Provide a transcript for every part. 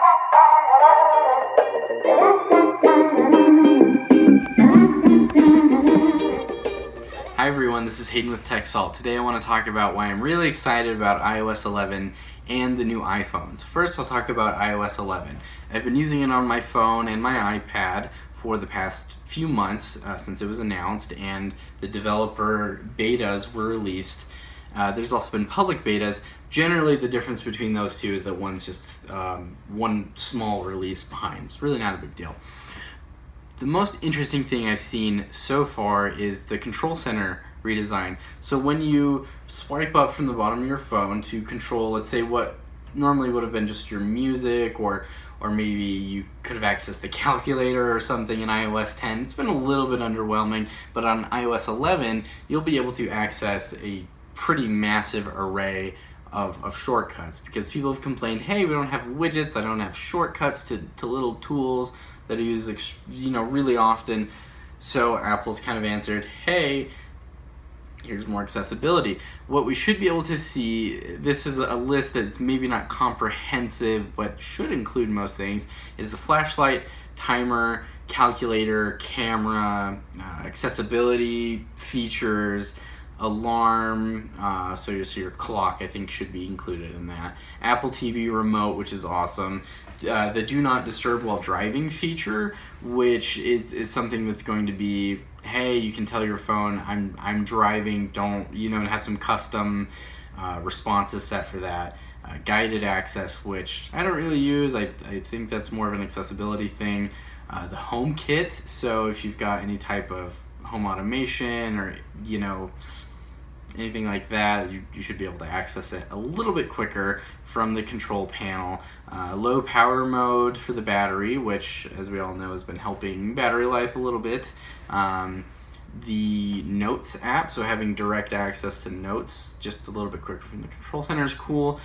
Hi everyone, this is Hayden with Tech Salt. Today I want to talk about why I'm really excited about iOS 11 and the new iPhones. First, I'll talk about iOS 11. I've been using it on my phone and my iPad for the past few months since it was announced and the developer betas were released. There's also been public betas. Generally, the difference between those two is that one's just one small release behind. It's really not a big deal. The most interesting thing I've seen so far is the control center redesign. So when you swipe up from the bottom of your phone to control, let's say, what normally would have been just your music, or maybe you could have accessed the calculator or something in iOS 10. It's been a little bit underwhelming, but on iOS 11, you'll be able to access a pretty massive array of shortcuts, because people have complained, hey, we don't have widgets, I don't have shortcuts to little tools that are used really often. So Apple's kind of answered, hey, here's more accessibility. What we should be able to see, this is a list that's maybe not comprehensive but should include most things, is the flashlight, timer, calculator, camera, accessibility features, alarm, so your clock I think should be included in that. Apple TV remote, which is awesome. The do not disturb while driving feature, which is something that's going to be, hey, you can tell your phone I'm driving, don't, have some custom responses set for that. Guided access, which I don't really use. I think that's more of an accessibility thing. The home kit, so if you've got any type of home automation or anything like that, you should be able to access it a little bit quicker from the control panel. Low power mode for the battery, which, as we all know, has been helping battery life a little bit. The Notes app, so having direct access to Notes just a little bit quicker from the control center is cool.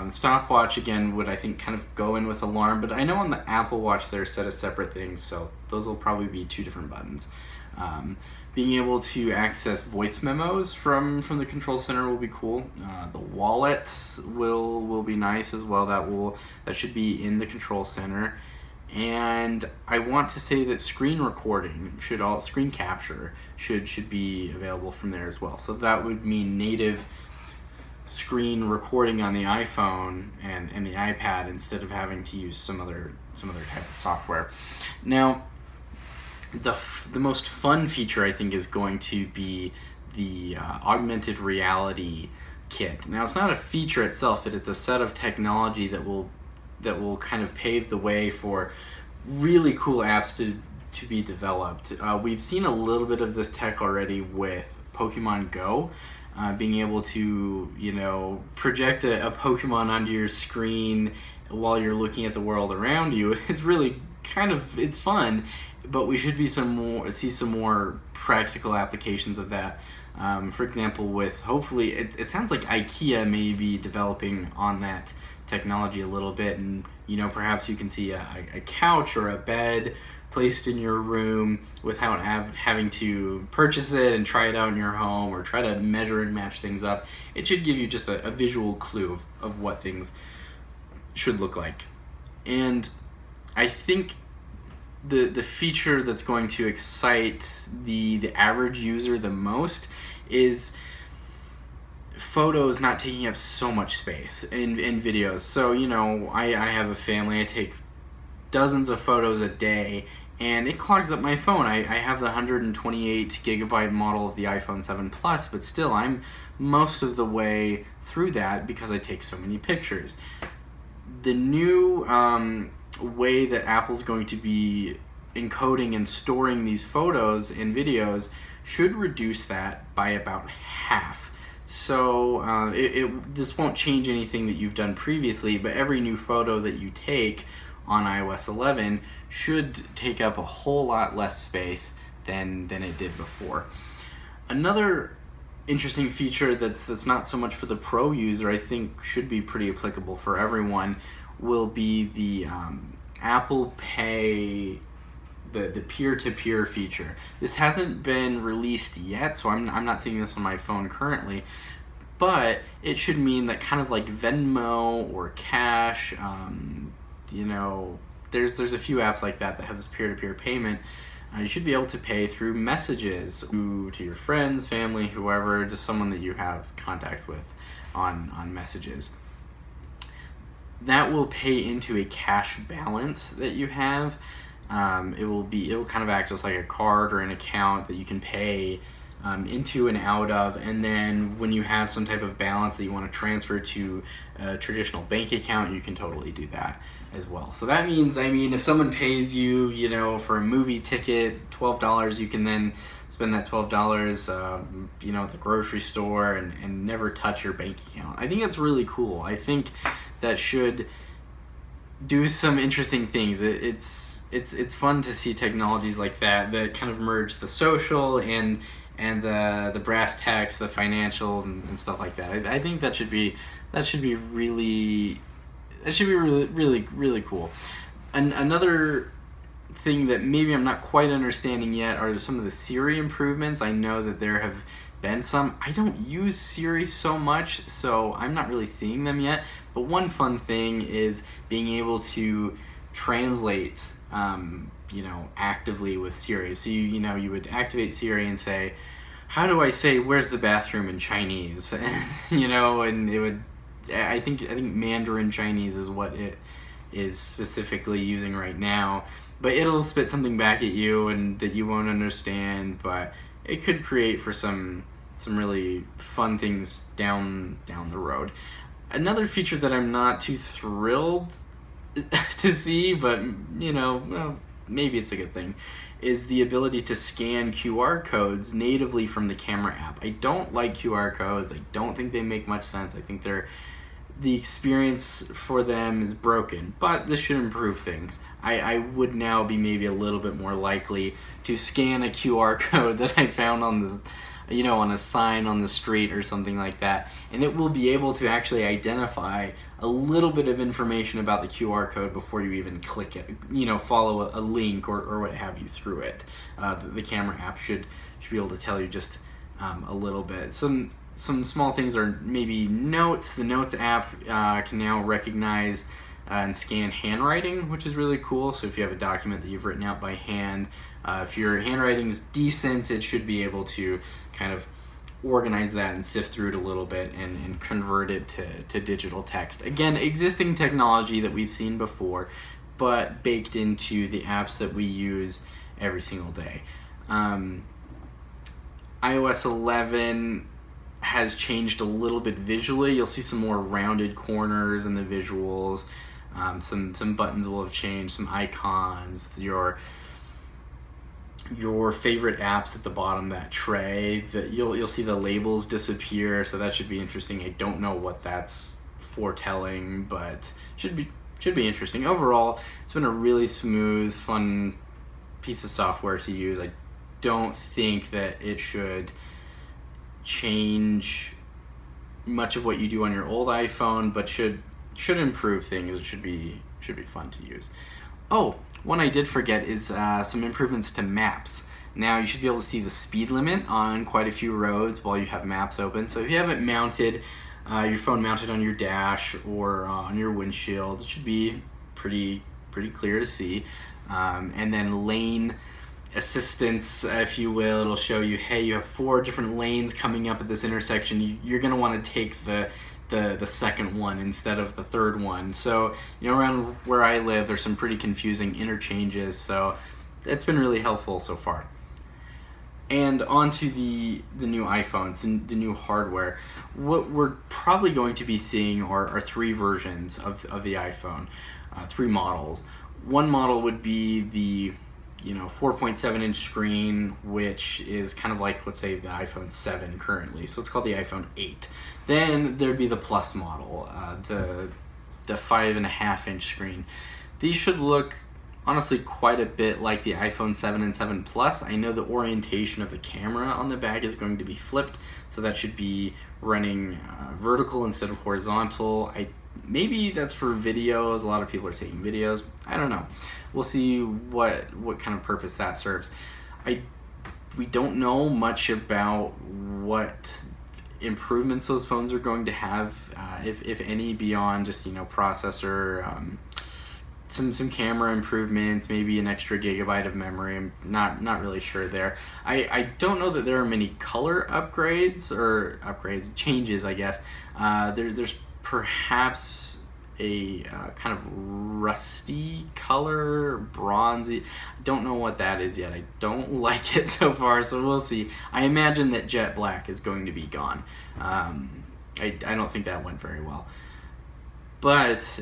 Stopwatch, again, would I think kind of go in with alarm, but I know on the Apple Watch they're set as separate things, so those will probably be two different buttons. Being able to access voice memos from the control center will be cool. The wallet will be nice as well. That should be in the control center. And I want to say that screen capture should be available from there as well. So that would mean native screen recording on the iPhone and the iPad instead of having to use some other type of software. Now, the most fun feature I think is going to be the augmented reality kit. Now, it's not a feature itself, but it's a set of technology that will kind of pave the way for really cool apps to be developed. We've seen a little bit of this tech already with Pokemon Go, being able to project a Pokemon onto your screen while you're looking at the world around you. It's really it's fun, but we should see some more practical applications of that. For example, with hopefully it sounds like IKEA may be developing on that technology a little bit, and perhaps you can see a couch or a bed placed in your room without having to purchase it and try it out in your home or try to measure and match things up. It should give you just a visual clue of what things should look like. And I think the feature that's going to excite the average user the most is photos not taking up so much space in videos. So, I have a family, I take dozens of photos a day, and it clogs up my phone. I have the 128 gigabyte model of the iPhone 7 Plus, but still, I'm most of the way through that because I take so many pictures. The new way that Apple's going to be encoding and storing these photos and videos should reduce that by about half. So this won't change anything that you've done previously, but every new photo that you take on iOS 11 should take up a whole lot less space than it did before. Another interesting feature that's not so much for the pro user, I think should be pretty applicable for everyone, will be the Apple Pay, the peer-to-peer feature. This hasn't been released yet, so I'm not seeing this on my phone currently, but it should mean that kind of like Venmo or Cash, there's a few apps like that have this peer-to-peer payment. You should be able to pay through messages to your friends, family, whoever, just someone that you have contacts with on messages. That will pay into a cash balance that you have. It will kind of act just like a card or an account that you can pay into and out of, and then when you have some type of balance that you want to transfer to a traditional bank account, you can totally do that as well. So that means, if someone pays you, for a movie ticket, $12, you can then spend that $12, at the grocery store and never touch your bank account. I think that's really cool. I think that should do some interesting things. It's fun to see technologies like that kind of merge the social and the brass tacks, the financials and stuff like that. I think that should be really cool. Another thing that maybe I'm not quite understanding yet are some of the Siri improvements. I know that there have been some. I don't use Siri so much, so I'm not really seeing them yet. But one fun thing is being able to translate, actively with Siri. So you would activate Siri and say, "How do I say where's the bathroom in Chinese?" And it would. I think Mandarin Chinese is what it is specifically using right now. But it'll spit something back at you and that you won't understand. But it could create for some really fun things down the road. Another feature that I'm not too thrilled to see, but maybe it's a good thing, is the ability to scan QR codes natively from the camera app. I don't like QR codes. I don't think they make much sense. I think the experience for them is broken, but this should improve things. I would now be maybe a little bit more likely to scan a QR code that I found on a sign on the street or something like that, and it will be able to actually identify a little bit of information about the QR code before you even click it, follow a link or what have you through it. The camera app should be able to tell you just a little bit. Some small things are maybe notes. The Notes app can now recognize and scan handwriting, which is really cool. So if you have a document that you've written out by hand, if your handwriting's decent, it should be able to kind of organize that and sift through it a little bit and convert it to digital text. Again, existing technology that we've seen before, but baked into the apps that we use every single day. iOS11 has changed a little bit visually. You'll see some more rounded corners in the visuals. Some buttons will have changed, some icons, your favorite apps at the bottom, that tray, that you'll see the labels disappear, so that should be interesting. I don't know what that's foretelling, but should be interesting. Overall, it's been a really smooth, fun piece of software to use. I don't think that it should change much of what you do on your old iPhone, but should improve things. It should be fun to use. Oh, one I did forget is some improvements to maps. Now you should be able to see the speed limit on quite a few roads while you have maps open. So if you have it mounted, your phone mounted on your dash or on your windshield, it should be pretty clear to see. And then lane assistance, if you will, it'll show you, hey, you have 4 different lanes coming up at this intersection. You're going to want to take the second one instead of the third one. So, around where I live, there's some pretty confusing interchanges, so it's been really helpful so far. And onto the new iPhones, the new hardware. What we're probably going to be seeing are 3 versions of the iPhone, 3 models. One model would be the 4.7 inch screen, which is kind of like, let's say, the iPhone 7 currently. So it's called the iPhone 8. Then there'd be the Plus model, the 5.5 inch screen. These should look, honestly, quite a bit like the iPhone 7 and 7 Plus. I know the orientation of the camera on the back is going to be flipped, so that should be running vertical instead of horizontal. Maybe that's for videos. A lot of people are taking videos. I don't know. We'll see what kind of purpose that serves. We don't know much about what improvements those phones are going to have, if any, beyond just processor some camera improvements, maybe an extra gigabyte of memory. I'm not really sure there. I don't know that there are many color changes, I guess. There's perhaps a kind of rusty color, bronzy. I don't know what that is yet. I don't like it so far, so we'll see. I imagine that jet black is going to be gone. I don't think that went very well. But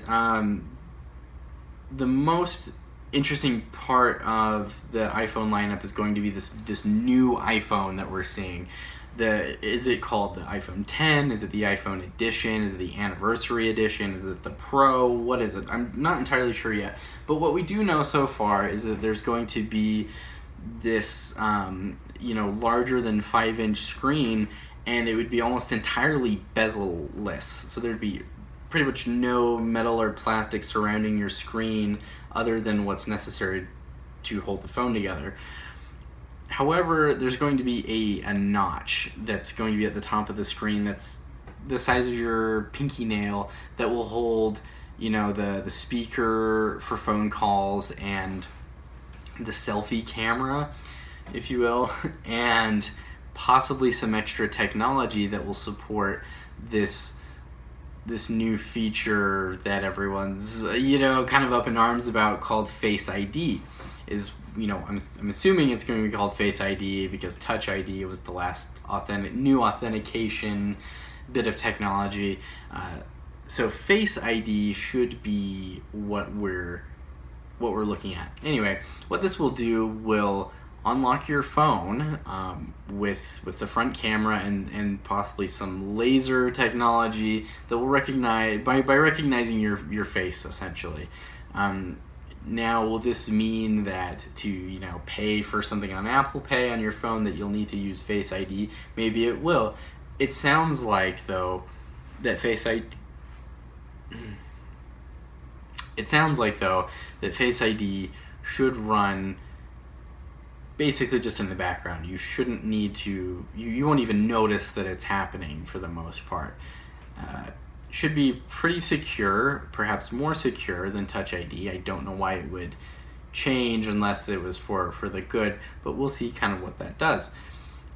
the most interesting part of the iPhone lineup is going to be this new iPhone that we're seeing. Is it called the iPhone 10? Is it the iPhone edition? Is it the anniversary edition? Is it the Pro? What is it? I'm not entirely sure yet. But what we do know so far is that there's going to be this larger than 5-inch screen, and it would be almost entirely bezel-less. So there'd be pretty much no metal or plastic surrounding your screen other than what's necessary to hold the phone together. However, there's going to be a notch that's going to be at the top of the screen that's the size of your pinky nail that will hold, the speaker for phone calls and the selfie camera, if you will, and possibly some extra technology that will support this new feature that everyone's kind of up in arms about, called Face ID. I'm assuming it's going to be called Face ID because Touch ID was the last new authentication bit of technology. So Face ID should be what we're looking at. Anyway, what this will do will unlock your phone with the front camera and possibly some laser technology that will recognize by recognizing your face, essentially. Now, will this mean that to pay for something on Apple Pay on your phone that you'll need to use Face ID? Maybe it will. It sounds like, though, that Face ID should run basically just in the background. You shouldn't need to, you won't even notice that it's happening for the most part. Should be pretty secure, perhaps more secure than Touch ID. I don't know why it would change unless it was for the good, but we'll see kind of what that does.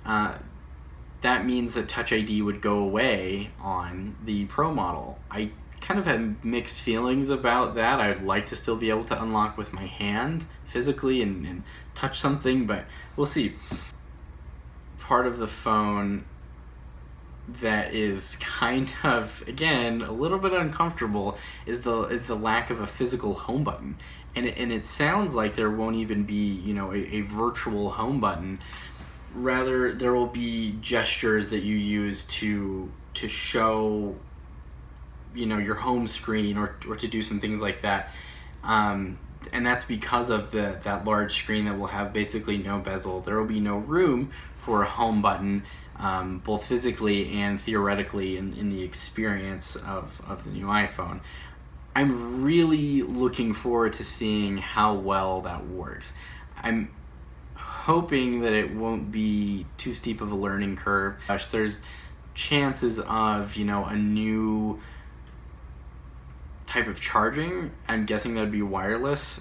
That means that Touch ID would go away on the Pro model. I kind of have mixed feelings about that. I'd like to still be able to unlock with my hand physically and touch something, but we'll see. Part of the phone that is kind of, again, a little bit uncomfortable is the lack of a physical home button. And it sounds like there won't even be, a virtual home button. Rather, there will be gestures that you use to show, your home screen or to do some things like that. And that's because of that large screen that will have basically no bezel. There will be no room for a home button, both physically and theoretically in the experience of the new iPhone. I'm really looking forward to seeing how well that works. I'm hoping that it won't be too steep of a learning curve. There's chances of, a new type of charging. I'm guessing that'd be wireless.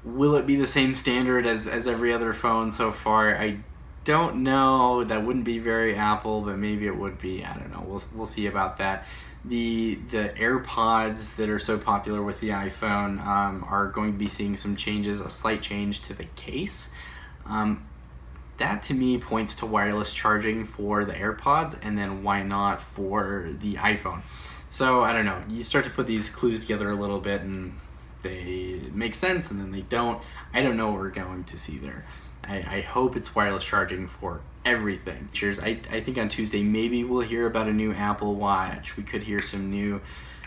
Will it be the same standard as every other phone so far? I don't know. That wouldn't be very Apple, but maybe it would be. I don't know. We'll see about that. The AirPods that are so popular with the iPhone are going to be seeing some changes, a slight change to the case. That to me points to wireless charging for the AirPods, and then why not for the iPhone? So I don't know. You start to put these clues together a little bit, and they make sense, and then they don't. I don't know what we're going to see there. I hope it's wireless charging for everything. Cheers. I think on Tuesday maybe we'll hear about a new Apple Watch. We could hear some new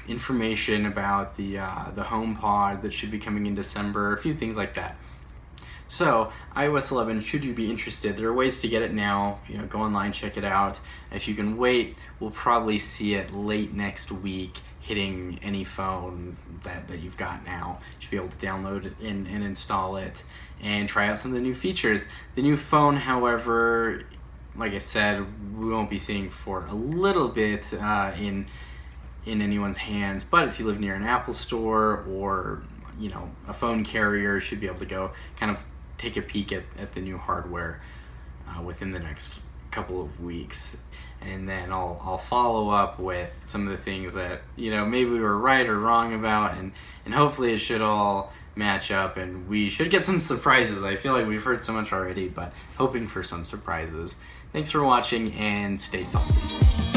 information about the HomePod that should be coming in December, a few things like that. So iOS 11, should you be interested, there are ways to get it now. Go online, check it out. If you can wait, we'll probably see it late next week hitting any phone that you've got now. You should be able to download it and install it and try out some of the new features. The new phone, however, like I said, we won't be seeing for a little bit in in anyone's hands, but if you live near an Apple store or a phone carrier, should be able to go kind of take a peek at the new hardware within the next couple of weeks. And then I'll follow up with some of the things that maybe we were right or wrong about, and hopefully it should all match up and we should get some surprises. I feel like we've heard so much already, but hoping for some surprises. Thanks for watching and stay salty.